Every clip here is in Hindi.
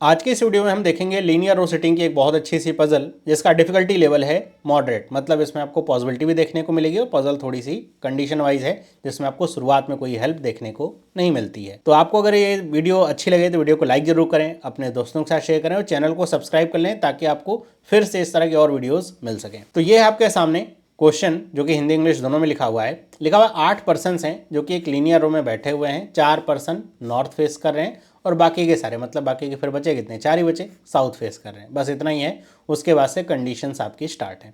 आज के इस वीडियो में हम देखेंगे लीनियर रो सेटिंग की एक बहुत अच्छी सी पजल जिसका डिफिकल्टी लेवल है मॉडरेट। मतलब इसमें आपको पॉसिबिलिटी भी देखने को मिलेगी और पजल थोड़ी सी कंडीशन वाइज है जिसमें आपको शुरुआत में कोई हेल्प देखने को नहीं मिलती है। तो आपको अगर ये वीडियो अच्छी लगे तो वीडियो को लाइक जरूर करें, अपने दोस्तों के साथ शेयर करें और चैनल को सब्सक्राइब कर लें ताकि आपको फिर से इस तरह की और वीडियोज़ मिल सकें। तो ये है आपके सामने क्वेश्चन जो कि हिंदी इंग्लिश दोनों में लिखा हुआ है। 8 पर्सन्स हैं जो कि एक लीनियर रो में बैठे हुए हैं। 4 पर्सन नॉर्थ फेस कर रहे हैं और बाकी के सारे मतलब बाकी के फिर बचे कितने, 4 ही बचे, साउथ फेस कर रहे हैं। बस इतना ही है। उसके बाद से कंडीशंस आपकी स्टार्ट है।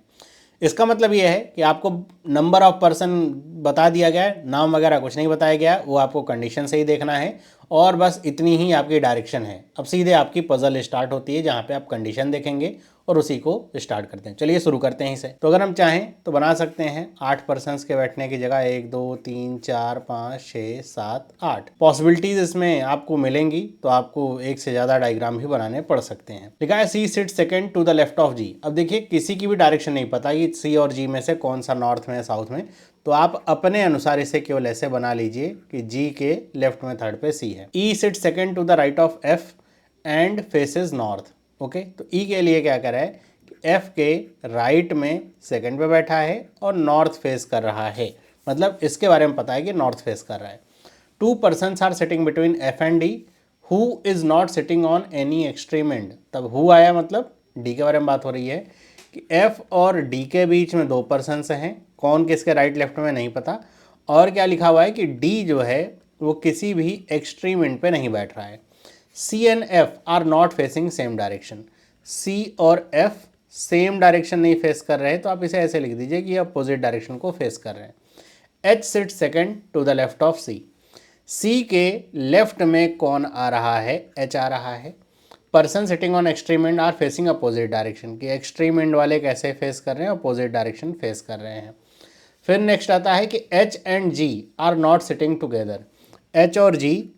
इसका मतलब ये है कि आपको नंबर ऑफ पर्सन बता दिया गया है, नाम वगैरह कुछ नहीं बताया गया, वो आपको कंडीशन से ही देखना है और बस इतनी ही आपकी डायरेक्शन है। अब सीधे आपकी पजल स्टार्ट होती है जहाँ पे आप कंडीशन देखेंगे और उसी को स्टार्ट करते हैं। चलिए शुरू करते हैं इसे। तो अगर हम चाहें तो बना सकते हैं 8 पर्सन्स के बैठने की जगह 1 2 3 4 5 6 7 8 पॉसिबिलिटीज इसमें आपको मिलेंगी। तो आपको एक से ज़्यादा डायग्राम भी बनाने पड़ सकते हैं। लिखा है C sit second to the left of G. अब देखिए किसी की भी डायरेक्शन नहीं पता कि सी और जी में से कौन सा नॉर्थ में है साउथ में, तो आप अपने अनुसार इसे केवल ऐसे बना लीजिए कि जी के लेफ्ट में थर्ड पे सी है। E sit second to the right of F and faces north. Okay, तो ई के लिए क्या कर रहा है कि एफ के राइट में सेकंड पे बैठा है और नॉर्थ फेस कर रहा है। मतलब इसके बारे में पता है कि नॉर्थ फेस कर रहा है। 2 persons are sitting between F and D who is not sitting on any extreme end. तब हु आया मतलब डी के बारे में बात हो रही है कि एफ और डी के बीच में 2 पर्सन्स हैं। कौन किसके राइट लेफ्ट में नहीं पता। और क्या लिखा हुआ है कि डी जो है वो किसी भी एक्सट्रीम एंड पे नहीं बैठ रहा है। C and F are not facing same direction. C और एफ सेम डायरेक्शन नहीं फेस कर रहे, तो आप इसे ऐसे लिख दीजिए कि अपोजिट डायरेक्शन को फेस कर रहे हैं। H sit second to the left of C. C के लेफ्ट में कौन आ रहा है, एच आ रहा है। Person sitting on extreme end are facing opposite direction, कि एक्सट्रीम एंड वाले कैसे फेस कर रहे हैं, अपोजिट डायरेक्शन फेस कर रहे हैं। फिर नेक्स्ट आता है कि H and G are not sitting together. H और जी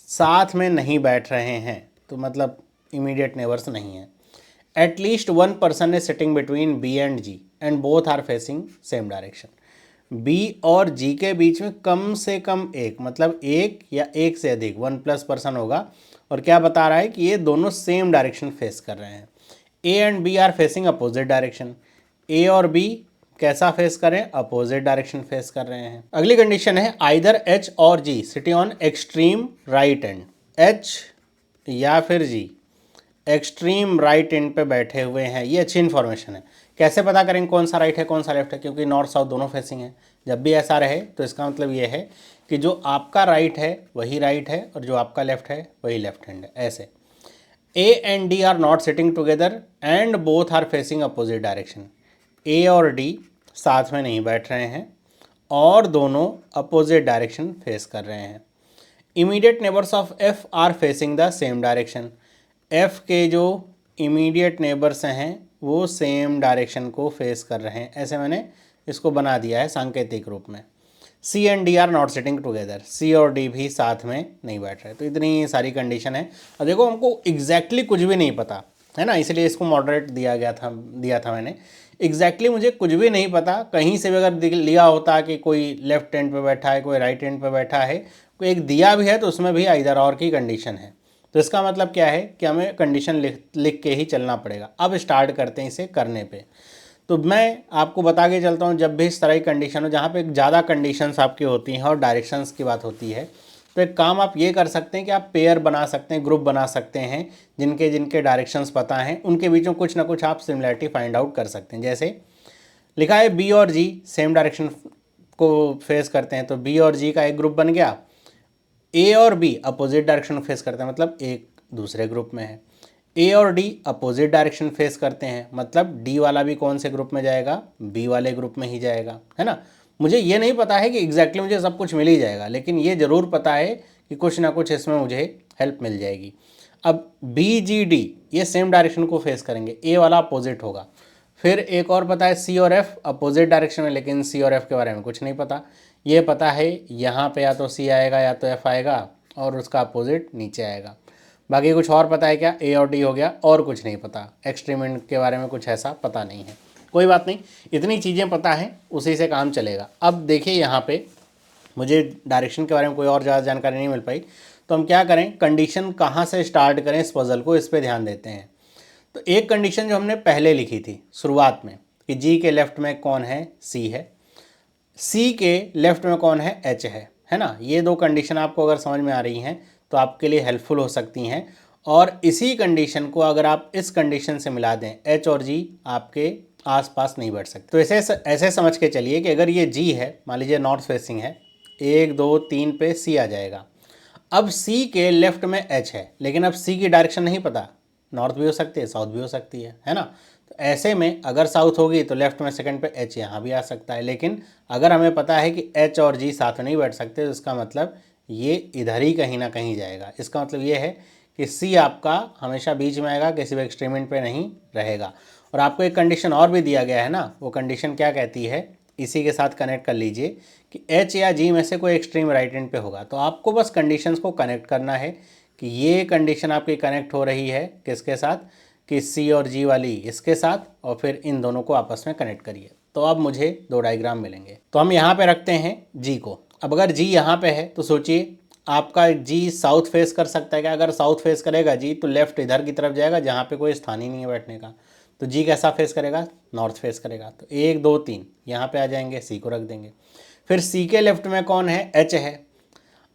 साथ में नहीं बैठ रहे हैं, तो मतलब इमीडिएट नेबर्स नहीं है। At least 1 person is sitting between B and G and both are facing same direction. B और जी के बीच में कम से कम एक, मतलब एक या एक से अधिक 1 प्लस पर्सन होगा। और क्या बता रहा है कि ये दोनों सेम डायरेक्शन फेस कर रहे हैं। A and B are facing opposite direction. A और बी कैसा फेस करें, अपोजिट डायरेक्शन फेस कर रहे हैं। अगली कंडीशन है आइदर एच और G sitting on extreme right end. H या फिर जी एक्सट्रीम राइट एंड पे बैठे हुए हैं। ये अच्छी इन्फॉर्मेशन है। कैसे पता करेंगे कौन सा राइट है कौन सा लेफ्ट है, क्योंकि नॉर्थ साउथ दोनों फेसिंग है। जब भी ऐसा रहे तो इसका मतलब ये है कि जो आपका राइट है वही राइट है और जो आपका लेफ्ट है वही लेफ्ट हैंड है। ऐसे A and D are not sitting together and both are facing opposite direction. A और डी साथ में नहीं बैठ रहे हैं और दोनों अपोजिट डायरेक्शन फेस कर रहे हैं। Immediate neighbours of F R facing the same direction. F के जो इमीडिएट नेबर्स हैं वो सेम डायरेक्शन को फेस कर रहे हैं। ऐसे मैंने इसको बना दिया है सांकेतिक रूप में। C and D are not sitting together. C और डी भी साथ में नहीं बैठ रहे। तो इतनी सारी कंडीशन है। अब देखो हमको एग्जैक्टली कुछ भी नहीं पता है ना, इसलिए इसको मॉडरेट दिया था मैंने। एग्जैक्टली मुझे कुछ भी नहीं पता। कहीं से भी अगर लिया होता कि कोई लेफ्ट हैंड पे बैठा है कोई राइट हैंड पे बैठा है, कोई एक दिया भी है तो उसमें भी आइदर और की कंडीशन है। तो इसका मतलब क्या है कि हमें कंडीशन लिख के ही चलना पड़ेगा। अब स्टार्ट करते हैं इसे करने पे। तो मैं आपको बता के चलता हूँ, जब भी इस तरह की कंडीशन हो जहाँ पे ज़्यादा कंडीशंस आपकी होती हैं और डायरेक्शंस की बात होती है, तो एक काम आप ये कर सकते हैं कि आप पेयर बना सकते हैं, ग्रुप बना सकते हैं। जिनके जिनके डायरेक्शंस पता हैं उनके बीच में कुछ ना कुछ आप सिमिलरिटी फाइंड आउट कर सकते हैं। जैसे लिखा है बी और जी सेम डायरेक्शन को फेस करते हैं, तो बी और जी का एक ग्रुप बन गया। ए और बी अपोजिट डायरेक्शन फेस करते हैं, मतलब एक दूसरे ग्रुप में है। ए और डी अपोजिट डायरेक्शन फेस करते हैं, मतलब डी वाला भी कौन से ग्रुप में जाएगा, बी वाले ग्रुप में ही जाएगा, है ना। मुझे ये नहीं पता है कि एग्जैक्टली मुझे सब कुछ मिल ही जाएगा, लेकिन ये ज़रूर पता है कि कुछ ना कुछ इसमें मुझे हेल्प मिल जाएगी। अब बी जी डी ये सेम डायरेक्शन को फेस करेंगे, ए वाला अपोजिट होगा। फिर एक और पता है सी और एफ अपोजिट डायरेक्शन में, लेकिन सी और एफ के बारे में कुछ नहीं पता। ये पता है यहाँ पे या तो सी आएगा या तो एफ आएगा और उसका अपोजिट नीचे आएगा। बाकी कुछ और पता है क्या, ए और डी हो गया, और कुछ नहीं पता। एक्सट्रीमेंट के बारे में कुछ ऐसा पता नहीं है। कोई बात नहीं, इतनी चीज़ें पता हैं उसी से काम चलेगा। अब देखिए यहाँ पे मुझे डायरेक्शन के बारे में कोई और ज़्यादा जानकारी नहीं मिल पाई, तो हम क्या करें, कंडीशन कहाँ से स्टार्ट करें इस पजल को, इस पर ध्यान देते हैं। तो एक कंडीशन जो हमने पहले लिखी थी शुरुआत में कि जी के लेफ्ट में कौन है, सी है, सी के लेफ्ट में कौन है, एच है ना। ये दो कंडीशन आपको अगर समझ में आ रही हैं तो आपके लिए हेल्पफुल हो सकती हैं। और इसी कंडीशन को अगर आप इस कंडीशन से मिला दें, एच और जी आपके आसपास नहीं बैठ सकते। तो ऐसे समझ के चलिए कि अगर ये जी है, मान लीजिए नॉर्थ फेसिंग है, 1 2 3 पे सी आ जाएगा। अब सी के लेफ्ट में एच है, लेकिन अब सी की डायरेक्शन नहीं पता, नॉर्थ भी हो सकती है, साउथ भी हो सकती है ना। तो ऐसे में अगर साउथ होगी तो लेफ्ट में सेकंड पे एच यहाँ भी आ सकता है, लेकिन अगर हमें पता है कि एच और जी साथ में नहीं बैठ सकते तो इसका मतलब ये इधर ही कहीं ना कहीं जाएगा। इसका मतलब ये है कि सी आपका हमेशा बीच में आएगा, किसी भी एक्सट्रीम पे नहीं रहेगा। और आपको एक कंडीशन और भी दिया गया है ना, वो कंडीशन क्या कहती है, इसी के साथ कनेक्ट कर लीजिए कि एच या जी में से कोई एक्सट्रीम राइट एंड पे होगा। तो आपको बस कंडीशंस को कनेक्ट करना है कि ये कंडीशन आपकी कनेक्ट हो रही है किसके साथ, कि सी और जी वाली इसके साथ, और फिर इन दोनों को आपस में कनेक्ट करिए। तो अब मुझे दो डायग्राम मिलेंगे। तो हम यहाँ पे रखते हैं जी को। अब अगर जी यहाँ पे है तो सोचिए आपका जी साउथ फेस कर सकता है क्या? अगर साउथ फेस करेगा जी तो लेफ्ट इधर की तरफ जाएगा जहाँ पे कोई स्थान ही नहीं है बैठने का। तो जी कैसा फेस करेगा? नॉर्थ फेस करेगा। तो 1 2 3 यहाँ पे आ जाएंगे, सी को रख देंगे। फिर सी के लेफ्ट में कौन है? एच है।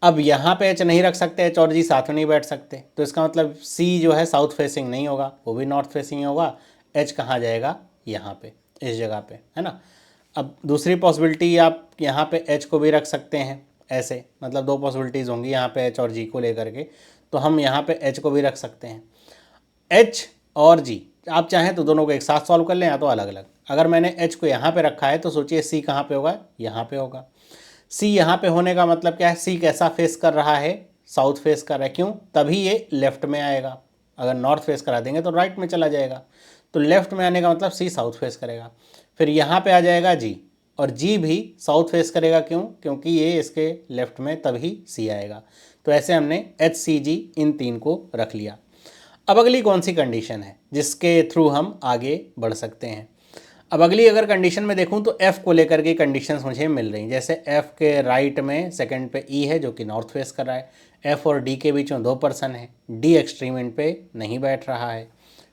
अब यहाँ पे एच नहीं रख सकते, एच और जी साथ में नहीं बैठ सकते, तो इसका मतलब सी जो है साउथ फेसिंग नहीं होगा, वो भी नॉर्थ फेसिंग ही होगा। एच कहाँ जाएगा? यहाँ पे, इस जगह पे, है ना। अब दूसरी पॉसिबिलिटी आप यहाँ पे एच को भी रख सकते हैं ऐसे, मतलब दो पॉसिबिलिटीज़ होंगी यहाँ पे एच और जी को लेकर के। तो हम यहाँ पे एच को भी रख सकते हैं। एच और जी आप चाहें तो दोनों को एक साथ सॉल्व कर लें या तो अलग अलग। अगर मैंने एच को यहाँ पे रखा है तो सोचिए सी कहाँ पे होगा? यहाँ पे होगा। सी यहाँ पे होने का मतलब क्या है? सी कैसा फेस कर रहा है? साउथ फेस कर रहा है। क्यों? तभी ये लेफ्ट में आएगा। अगर नॉर्थ फेस करा देंगे तो राइट में चला जाएगा। तो लेफ्ट में आने का मतलब सी साउथ फेस करेगा। फिर यहाँ पे आ जाएगा जी, और जी भी साउथ फेस करेगा। क्यों? क्योंकि ये इसके लेफ्ट में तभी सी आएगा। तो ऐसे हमने एच सी जी इन तीन को रख लिया। अब अगली कौन सी कंडीशन है जिसके थ्रू हम आगे बढ़ सकते हैं? अब अगली अगर कंडीशन में देखूं तो F को लेकर के कंडीशंस मुझे मिल रही हैं। जैसे F के राइट में सेकंड पे E है जो कि नॉर्थ फेस कर रहा है। F और D के बीच में 2 पर्सन है, D एक्सट्रीम एंड पे नहीं बैठ रहा है।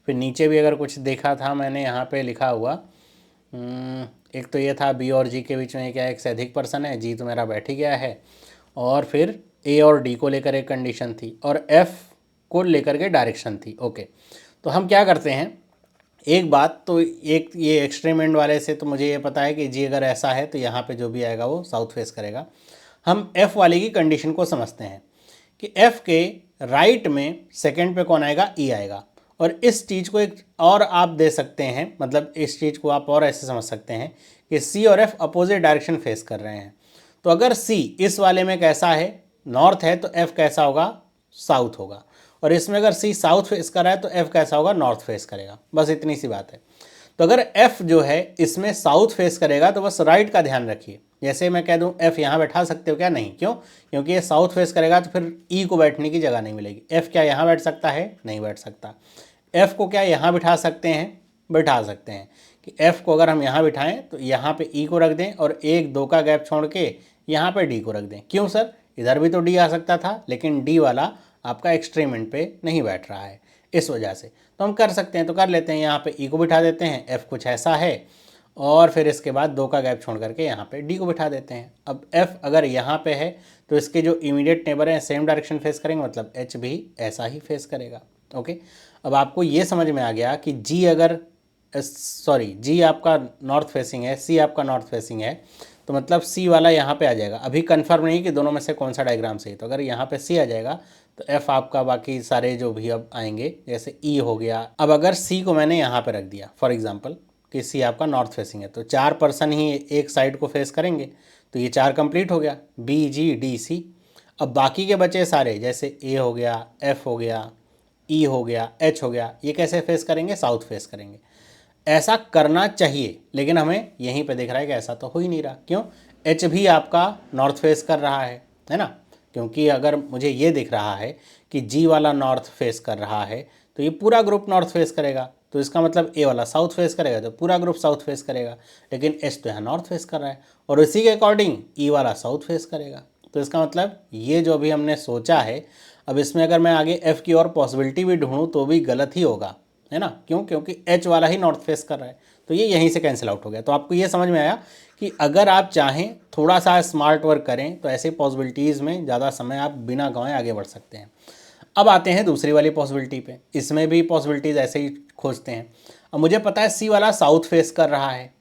फिर नीचे भी अगर कुछ देखा था मैंने यहाँ पे लिखा हुआ, एक तो ये था B और G के बीच में क्या एक से अधिक पर्सन है, G तो मेरा बैठ ही गया है। और फिर A और D को लेकर एक कंडीशन थी और F को लेकर के डायरेक्शन थी। ओके, तो हम क्या करते हैं, एक बात तो एक ये एक्सट्रीम एंड वाले से तो मुझे ये पता है कि जी अगर ऐसा है तो यहाँ पे जो भी आएगा वो साउथ फेस करेगा। हम एफ़ वाले की कंडीशन को समझते हैं कि एफ़ के राइट में सेकंड पे कौन आएगा? ई आएगा। और इस चीज़ को एक और आप दे सकते हैं, मतलब इस चीज़ को आप और ऐसे समझ सकते हैं कि सी और एफ़ अपोजिट डायरेक्शन फेस कर रहे हैं। तो अगर सी इस वाले में कैसा है? नॉर्थ है, तो एफ़ कैसा होगा? साउथ होगा। और इसमें अगर सी साउथ फेस कर रहा है तो एफ कैसा होगा? नॉर्थ फेस करेगा। बस इतनी सी बात है। तो अगर एफ जो है इसमें साउथ फेस करेगा तो बस राइट का ध्यान रखिए। जैसे मैं कह दूं एफ यहाँ बैठा सकते हो क्या? नहीं। क्यों? क्योंकि ये साउथ फेस करेगा तो फिर ई को बैठने की जगह नहीं मिलेगी। एफ क्या यहाँ बैठ सकता है? नहीं बैठ सकता। एफ को क्या यहाँ बिठा सकते हैं? बिठा सकते हैं। कि एफ को अगर हम यहाँ बिठाएं तो यहाँ पे ई को रख दें और 1 2 का गैप छोड़ के यहाँ पे डी को रख दें। क्यों सर? इधर भी तो डी आ सकता था, लेकिन डी वाला आपका एक्सट्रीम एंड पे नहीं बैठ रहा है, इस वजह से। तो हम कर सकते हैं, तो कर लेते हैं। यहाँ पे ई को बिठा देते हैं, एफ़ कुछ ऐसा है, और फिर इसके बाद 2 का गैप छोड़ करके यहाँ पे डी को बिठा देते हैं। अब एफ़ अगर यहाँ पे है तो इसके जो इमीडिएट नेबर हैं सेम डायरेक्शन फेस करेंगे, मतलब एच भी ऐसा ही फेस करेगा। ओके, अब आपको ये समझ में आ गया कि जी अगर जी आपका नॉर्थ फेसिंग है, सी आपका नॉर्थ फेसिंग है, तो मतलब सी वाला यहाँ पे आ जाएगा। अभी कंफर्म नहीं कि दोनों में से कौन सा डायग्राम सही। तो अगर यहाँ पे सी आ जाएगा तो एफ आपका बाकी सारे जो भी अब आएंगे, जैसे ई हो गया। अब अगर सी को मैंने यहाँ पे रख दिया फॉर एग्जांपल कि सी आपका नॉर्थ फेसिंग है, तो 4 पर्सन ही एक साइड को फेस करेंगे, तो ये 4 कंप्लीट हो गया, बी जी डी सी। अब बाकी के बचे सारे जैसे ए हो गया, एफ हो गया, ई हो गया, एच हो गया, ये कैसे फेस करेंगे? साउथ फेस करेंगे। ऐसा करना चाहिए, लेकिन हमें यहीं पे दिख रहा है कि ऐसा तो हो ही नहीं रहा। क्यों? एच भी आपका नॉर्थ फेस कर रहा है ना। क्योंकि अगर मुझे ये दिख रहा है कि जी वाला नॉर्थ फेस कर रहा है तो ये पूरा ग्रुप नॉर्थ फेस करेगा, तो इसका मतलब ए वाला साउथ फेस करेगा तो पूरा ग्रुप साउथ फेस करेगा। लेकिन एच तो यहाँ नॉर्थ फेस कर रहा है और इसी के अकॉर्डिंग ई वाला साउथ फेस करेगा। तो इसका मतलब ये जो अभी हमने सोचा है, अब इसमें अगर मैं आगे F की और पॉसिबिलिटी भी ढूंढूं तो भी गलत ही होगा, है ना, क्यों? क्योंकि H वाला ही नॉर्थ फेस कर रहा है, तो ये यहीं से कैंसिल आउट हो गया। तो आपको ये समझ में आया कि अगर आप चाहें थोड़ा सा स्मार्ट वर्क करें तो ऐसे पॉसिबिलिटीज़ में ज़्यादा समय आप बिना गंवाए आगे बढ़ सकते हैं। अब आते हैं दूसरी वाली पॉसिबिलिटी पे, इसमें भी पॉसिबिलिटीज़ ऐसे ही खोजते हैं। अब मुझे पता है सी वाला साउथ फेस कर रहा है,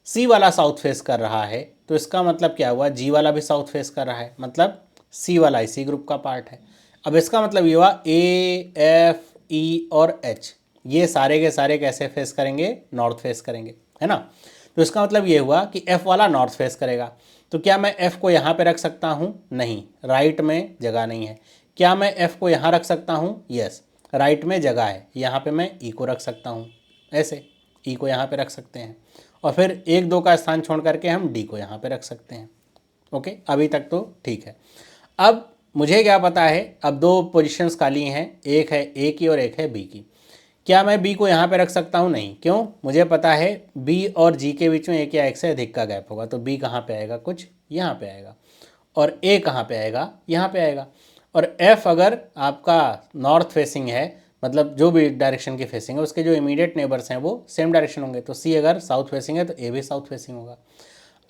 सी वाला साउथ फेस कर रहा है, तो इसका मतलब क्या हुआ, जी वाला भी साउथ फेस कर रहा है, मतलब सी वाला इसी ग्रुप का पार्ट है। अब इसका मतलब ये हुआ ए, एफ, ई और एच ये सारे के सारे कैसे फेस करेंगे, नॉर्थ फेस करेंगे, है ना। तो इसका मतलब ये हुआ कि एफ वाला नॉर्थ फेस करेगा। तो क्या मैं एफ को यहाँ पे रख सकता हूँ? नहीं, राइट में जगह नहीं है। क्या मैं एफ को यहाँ रख सकता हूँ? यस, राइट में जगह है, यहाँ पे मैं ई को रख सकता हूँ, ऐसे ई को यहाँ पे रख सकते हैं, और फिर 1 2 का स्थान छोड़ करके हम डी को यहाँ पे रख सकते हैं। ओके, अभी तक तो ठीक है। अब मुझे क्या पता है, अब 2 पोजीशंस खाली हैं, एक है ए की और एक है बी की। क्या मैं बी को यहाँ पे रख सकता हूँ? नहीं, क्यों? मुझे पता है बी और जी के बीच में एक या एक से अधिक का गैप होगा, तो बी कहाँ पे आएगा, कुछ यहाँ पे आएगा, और ए कहाँ पे आएगा, यहाँ पे आएगा। और एफ अगर आपका नॉर्थ फेसिंग है, मतलब जो भी डायरेक्शन की फेसिंग है उसके जो इमीडिएट नेबर्स हैं वो सेम डायरेक्शन होंगे, तो सी अगर साउथ फेसिंग है तो ए भी साउथ फेसिंग होगा।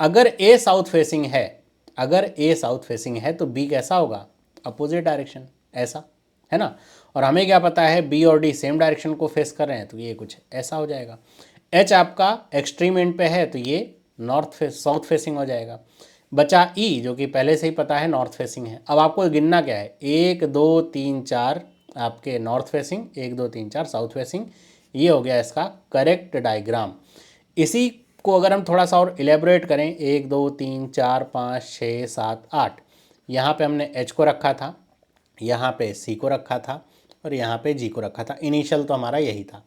अगर ए साउथ फेसिंग है, अगर ए साउथ फेसिंग है तो बी कैसा होगा, अपोजिट डायरेक्शन, ऐसा, है ना। और हमें क्या पता है बी और डी सेम डायरेक्शन को फेस कर रहे हैं, तो ये कुछ ऐसा हो जाएगा। एच आपका एक्सट्रीम एंड पे है तो ये नॉर्थ फेस साउथ फेसिंग हो जाएगा। बचा ई जो कि पहले से ही पता है नॉर्थ फेसिंग है। अब आपको गिनना क्या है, 1 2 3 4 आपके नॉर्थ फेसिंग, 1 2 3 4 साउथ फेसिंग, ये हो गया इसका करेक्ट डायग्राम। इसी को अगर हम थोड़ा सा और इलेबोरेट करें, 1 2 3 4 5 6 7 8, यहाँ पे हमने एच को रखा था, यहाँ पे सी को रखा था और यहाँ पे जी को रखा था। इनिशियल तो हमारा यही था।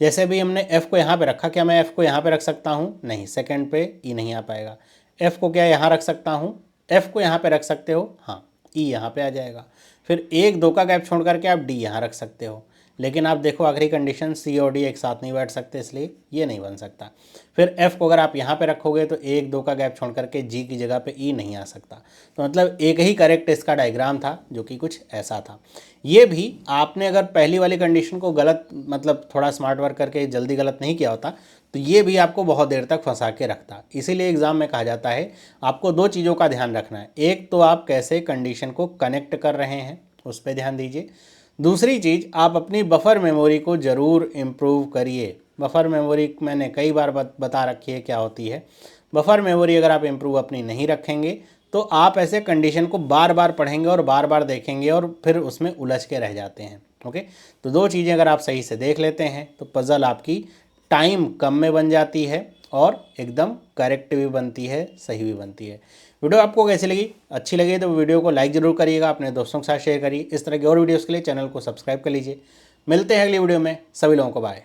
जैसे भी हमने एफ़ को यहाँ पे रखा, क्या मैं एफ़ को यहाँ पे रख सकता हूँ? नहीं, सेकंड पे ई नहीं आ पाएगा। एफ़ को क्या यहाँ रख सकता हूँ? एफ़ को यहाँ पे रख सकते हो, हाँ, ई यहाँ पे आ जाएगा। फिर 1 2 का गैप छोड़ करके आप डी यहाँ रख सकते हो, लेकिन आप देखो आखिरी कंडीशन सी और डी एक साथ नहीं बैठ सकते, इसलिए ये नहीं बन सकता। फिर एफ़ को अगर आप यहाँ पे रखोगे तो 1 2 का गैप छोड़ करके जी की जगह पे ई नहीं आ सकता। तो मतलब एक ही करेक्ट इसका डायग्राम था जो कि कुछ ऐसा था। ये भी आपने अगर पहली वाली कंडीशन को गलत, मतलब थोड़ा स्मार्ट वर्क करके जल्दी गलत नहीं किया होता तो ये भी आपको बहुत देर तक फंसा के रखता। इसीलिए एग्ज़ाम में कहा जाता है आपको 2 चीज़ों का ध्यान रखना है। एक तो आप कैसे कंडीशन को कनेक्ट कर रहे हैं उस पर ध्यान दीजिए। दूसरी चीज़, आप अपनी बफर मेमोरी को ज़रूर इम्प्रूव करिए। बफर मेमोरी मैंने कई बार बता रखी है क्या होती है। बफर मेमोरी अगर आप इम्प्रूव अपनी नहीं रखेंगे तो आप ऐसे कंडीशन को बार बार पढ़ेंगे और बार बार देखेंगे और फिर उसमें उलझ के रह जाते हैं। ओके, तो 2 चीज़ें अगर आप सही से देख लेते हैं तो पज़ल आपकी टाइम कम में बन जाती है और एकदम करेक्ट भी बनती है, सही भी बनती है। वीडियो आपको कैसी लगी? अच्छी लगी तो वीडियो को लाइक ज़रूर करिएगा, अपने दोस्तों के साथ शेयर करिए। इस तरह की और वीडियोज़ के लिए चैनल को सब्सक्राइब कर लीजिए। मिलते हैं अगली वीडियो में, सभी लोगों को बाय।